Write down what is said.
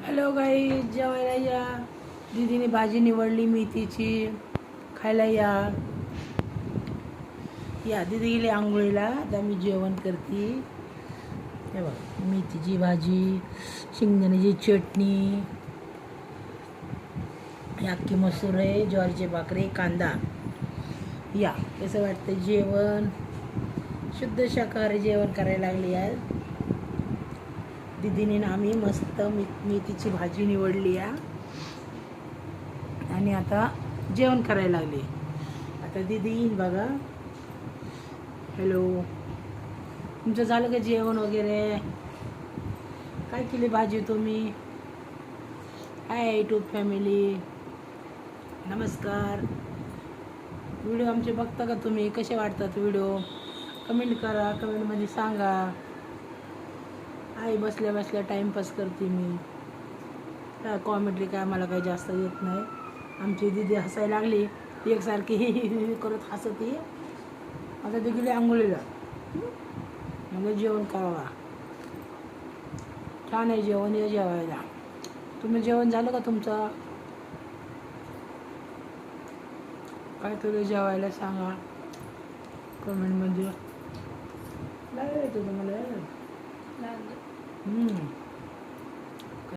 Hello गाई, जेवायला या. दीदीने भाजी निवडली मेथीची, खायला या. दीदी गेली आंघोळीला. आता मी जेवण करते. हे बघ, मेथीची भाजी, शेंगदाण्याची चटणी, अख्खी मसूर आहे, ज्वारीचे भाकरी, कांदा. या कसं वाटतं जेवण? शुद्ध शाकाहारी जेवण करायला लागली आज दीदीने ना. आम्ही मस्त मेथीची भाजी निवडली आहे आणि आता जेवण करायला लागले. आता दीदी येईन बघा. हॅलो, तुमचं झालं का जेवण वगैरे? काय केली भाजी तुम्ही? हाय यूट्यूब फॅमिली, नमस्कार. व्हिडिओ आमचे बघता का तुम्ही? कसे वाटतात व्हिडिओ? कमेंट करा, कमेंटमध्ये सांगा. आई बसल्या बसल्या टाईमपास करते मी. काय कॉमेडी काय मला काही जास्त येत नाही. आमची दीदी हसायला लागली, एकसारखी करत हसते. आता ती गेली आंघोळीला. मला जेवण करावा. छान आहे जेवण, या जेवायला. तुम्ही जेवण झालं का तुमचं? काय तुला जेवायला सांगा कमेंटमध्ये. लागलं तुम्हाला?